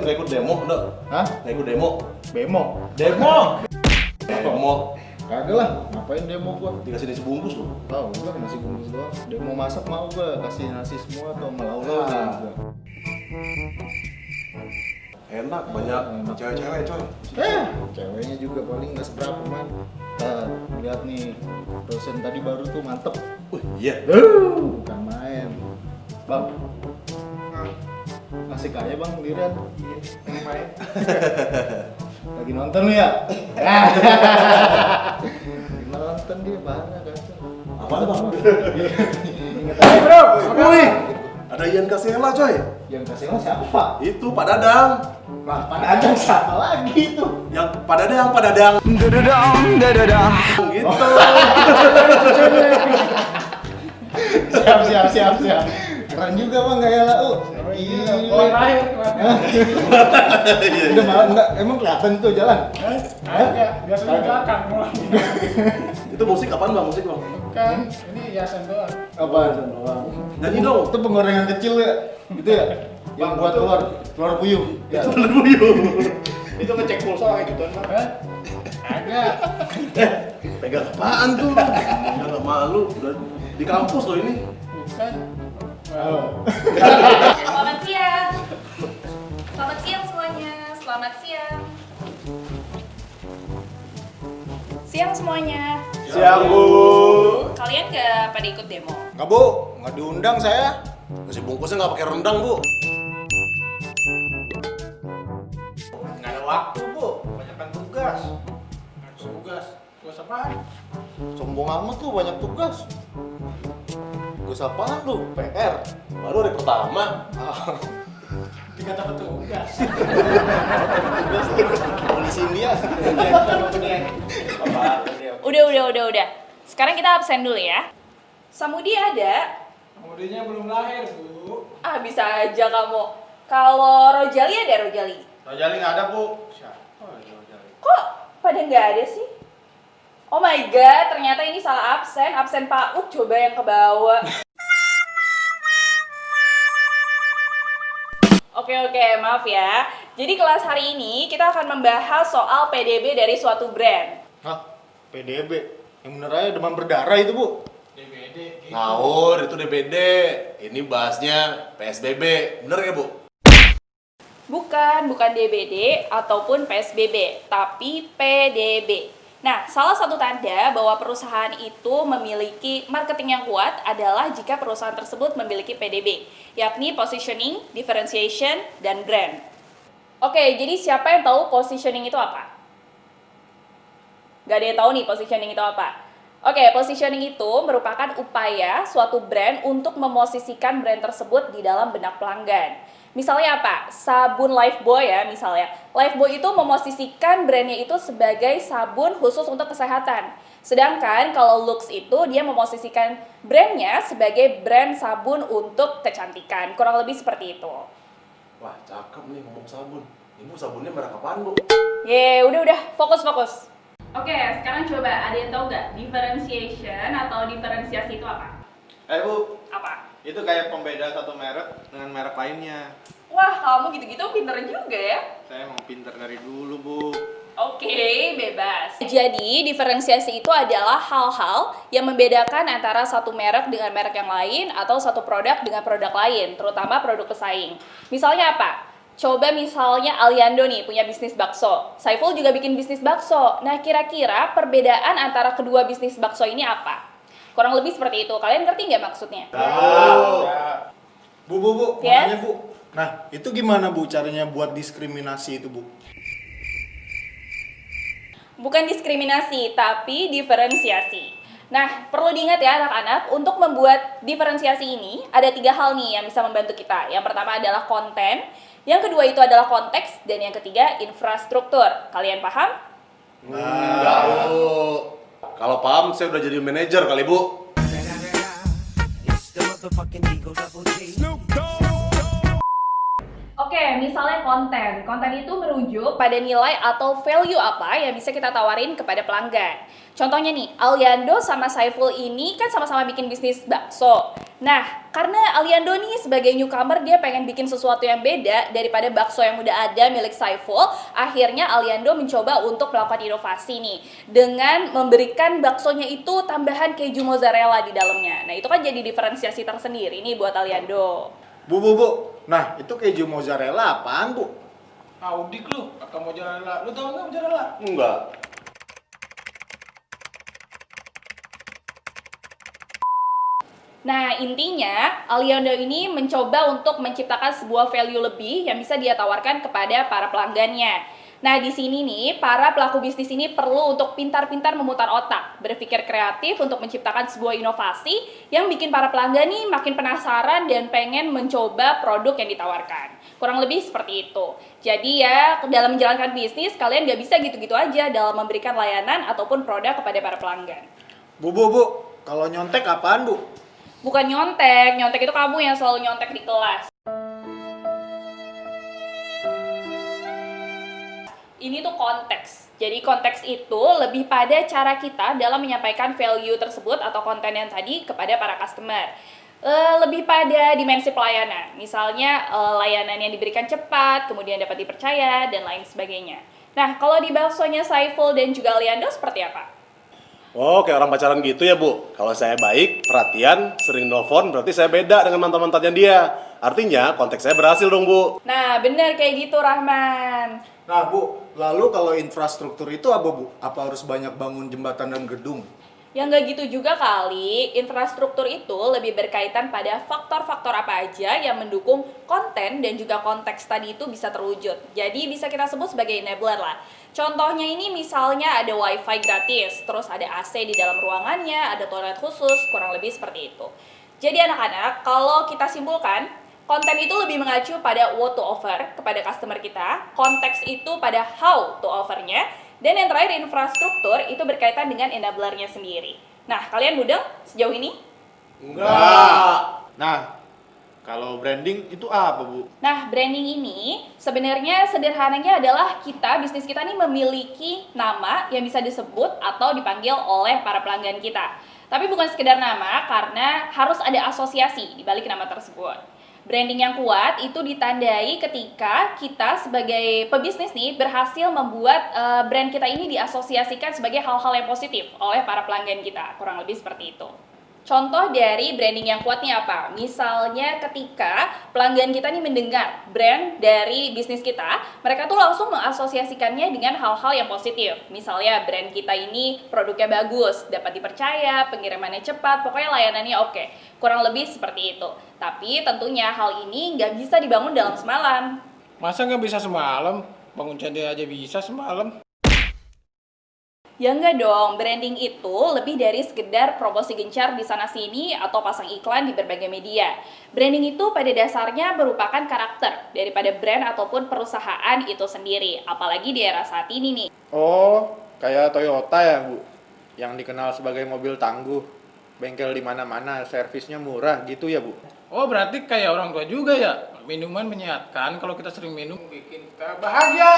nggak ikut demo, udah? Hah? Nggak ikut demo? Bemo? Demo? Demo. Kagak lah, ngapain demo gua? Dikasih nasi bungkus loh. Tahu gua nasi bungkus doang. Demo masak mau gua, kasih nasi semua atau malah Ah. Enak, banyak cewek-cewek coy. Ceweknya juga paling nggak seberapa man. Lihat nih, dosen tadi baru tuh mantep. Wih, iya. Bukan main. Bang, masih kaya bang lihat. Iya, main. Lagi nonton lu ya? Lagi nonton dia banyak kan. Apa tuh bang? Ingat aja bro. Wih, ada Ian Kasela coy. Yang kasih lo siapa? Itu Pak Dadang. Lah, pada ada siapa lagi tuh? Yang Pak Dadang, Pak Dadang. Gitu. Siap. Keren juga bang gaya lau. Keluar lahir. Udah malam enggak? Emang kelihatan tuh jalan? Agak, biasanya di belakang mulai. Itu musik apaan bang? Musik bang? Kan, ini hiasan doang. Apa? Nyanyi dong. Itu penggorengan kecil ya? Gitu ya? Yang Bang, buat itu- telur puyuh. Ya. Itu ngecek pulsa kayak gitu kan? Agak. Pegang apaan tuh? Udah gak malu. Udah di kampus loh ini. Bukan. Selamat siang. Selamat siang semuanya. Selamat siang. Siang semuanya. Siang bu. Kalian nggak pada ikut demo? Nggak bu, nggak diundang saya. Nasi bungkusnya nggak pakai rendang bu. Nggak ada waktu bu, banyakkan tugas. Tugas. Tugas apaan? Sombong amat lu, banyak tugas. Tugas apaan lu? PR. Baru hari pertama. Dikata petugas. Polisi India. Udah. Sekarang kita absen dulu ya. Samudi ada? Kemudiannya belum lahir, Bu. Ah, bisa aja kamu. Kalau Rojali ada Rojali? Rojali nggak ada bu. Siapa Rojali? Kok pada nggak ada sih? Oh my god, ternyata ini salah absen. Absen Pak Uk, coba yang ke bawah. Oke, maaf ya. Jadi kelas hari ini kita akan membahas soal PDB dari suatu brand. Hah? PDB? Yang bener aja demam berdarah itu bu. DBD. Gitu. Ngawur, itu DBD. Ini bahasnya PSBB. Bener ya bu? Bukan DBD ataupun PSBB, tapi PDB. Nah, salah satu tanda bahwa perusahaan itu memiliki marketing yang kuat adalah jika perusahaan tersebut memiliki PDB, yakni positioning, differentiation, dan brand. Oke, jadi siapa yang tahu positioning itu apa? Gak ada yang tahu nih positioning itu apa? Oke, positioning itu merupakan upaya suatu brand untuk memosisikan brand tersebut di dalam benak pelanggan. Misalnya apa? Sabun Lifebuoy ya misalnya. Lifebuoy itu memosisikan brandnya itu sebagai sabun khusus untuk kesehatan. Sedangkan kalau Lux itu dia memosisikan brandnya sebagai brand sabun untuk kecantikan. Kurang lebih seperti itu. Wah, cakep nih ngomong sabun. Ibu sabunnya merek apaan bu? Udah, fokus. Oke, sekarang coba ada yang tahu nggak differentiation atau diferensiasi itu apa? Bu, Apa? itu kayak pembeda satu merek dengan merek lainnya. Wah, kamu gitu-gitu pinter juga ya. Saya emang pinter dari dulu bu. Oke, bebas. Jadi, diferensiasi itu adalah hal-hal yang membedakan antara satu merek dengan merek yang lain atau satu produk dengan produk lain, terutama produk pesaing. Misalnya apa? Coba misalnya Aliando nih punya bisnis bakso. Saiful juga bikin bisnis bakso. Nah, kira-kira perbedaan antara kedua bisnis bakso ini apa? Kurang lebih seperti itu. Kalian ngerti nggak maksudnya? Bu, mau Yes? nanya bu. Nah, itu gimana bu caranya buat diskriminasi itu bu? Bukan diskriminasi, tapi diferensiasi. Nah, perlu diingat ya anak-anak, untuk membuat diferensiasi ini, ada 3 hal nih yang bisa membantu kita. Yang pertama adalah konten, yang kedua itu adalah konteks, dan yang ketiga infrastruktur. Kalian paham? Enggak bu. Kalau paham saya udah jadi manajer kali bu. Oke, misalnya konten. Konten itu merujuk pada nilai atau value apa yang bisa kita tawarin kepada pelanggan. Contohnya nih, Aliando sama Saiful ini kan sama-sama bikin bisnis bakso. Nah, karena Aliando nih sebagai newcomer dia pengen bikin sesuatu yang beda daripada bakso yang udah ada milik Saiful. Akhirnya Aliando mencoba untuk melakukan inovasi nih dengan memberikan baksonya itu tambahan keju mozzarella di dalamnya. Nah, itu kan jadi diferensiasi tersendiri nih buat Aliando. Bu. Nah, itu keju mozzarella apaan, Bu? Audik lu, kata mozzarella. Lu tahu nggak mozzarella? Enggak. Nah, intinya Aliando ini mencoba untuk menciptakan sebuah value lebih yang bisa dia tawarkan kepada para pelanggannya. Nah, di sini nih, para pelaku bisnis ini perlu untuk pintar-pintar memutar otak, berpikir kreatif untuk menciptakan sebuah inovasi yang bikin para pelanggan nih makin penasaran dan pengen mencoba produk yang ditawarkan. Kurang lebih seperti itu. Jadi ya, dalam menjalankan bisnis, kalian nggak bisa gitu-gitu aja dalam memberikan layanan ataupun produk kepada para pelanggan. Bu, kalau nyontek apaan, Bu? Bukan nyontek itu kamu yang selalu nyontek di kelas. Ini tuh konteks. Jadi konteks itu lebih pada cara kita dalam menyampaikan value tersebut atau konten yang tadi kepada para customer. Lebih pada dimensi pelayanan. Misalnya layanan yang diberikan cepat, kemudian dapat dipercaya, dan lain sebagainya. Nah, kalau di baksonya Saiful dan juga Aliando seperti apa? Oh, kayak orang pacaran gitu ya, Bu. Kalau saya baik, perhatian, sering nelfon, berarti saya beda dengan mantan-mantannya dia. Artinya, konteks saya berhasil dong, Bu. Nah, bener kayak gitu, Rahman. Nah, Bu, lalu kalau infrastruktur itu apa, Bu? Apa harus banyak bangun jembatan dan gedung? Yang nggak gitu juga kali, infrastruktur itu lebih berkaitan pada faktor-faktor apa aja yang mendukung konten dan juga konteks tadi itu bisa terwujud. Jadi bisa kita sebut sebagai enabler lah. Contohnya ini misalnya ada wifi gratis, terus ada AC di dalam ruangannya, ada toilet khusus, kurang lebih seperti itu. Jadi anak-anak, kalau kita simpulkan, konten itu lebih mengacu pada what to offer kepada customer kita, konteks itu pada how to offer-nya, dan yang terakhir infrastruktur itu berkaitan dengan enabler-nya sendiri. Nah, kalian mudeng sejauh ini? Enggak. Nah, kalau branding itu apa, Bu? Nah, branding ini sebenarnya sederhananya adalah bisnis kita nih memiliki nama yang bisa disebut atau dipanggil oleh para pelanggan kita. Tapi bukan sekedar nama, karena harus ada asosiasi di balik nama tersebut. Branding yang kuat itu ditandai ketika kita sebagai pebisnis nih berhasil membuat brand kita ini diasosiasikan sebagai hal-hal yang positif oleh para pelanggan kita. Kurang lebih seperti itu. Contoh dari branding yang kuatnya apa? Misalnya ketika pelanggan kita nih mendengar brand dari bisnis kita, mereka tuh langsung mengasosiasikannya dengan hal-hal yang positif. Misalnya brand kita ini produknya bagus, dapat dipercaya, pengirimannya cepat, pokoknya layanannya oke. Kurang lebih seperti itu. Tapi tentunya hal ini nggak bisa dibangun dalam semalam. Masa nggak bisa semalam? Bangun candi aja bisa semalam. Ya enggak dong, branding itu lebih dari sekedar promosi gencar di sana-sini atau pasang iklan di berbagai media. Branding itu pada dasarnya merupakan karakter daripada brand ataupun perusahaan itu sendiri, apalagi di era saat ini nih. Oh, kayak Toyota ya, Bu? Yang dikenal sebagai mobil tangguh. Bengkel di mana-mana, servisnya murah gitu ya, Bu? Oh, berarti kayak orang tua juga ya? Minuman menyehatkan, kalau kita sering minum bikin kita bahagia.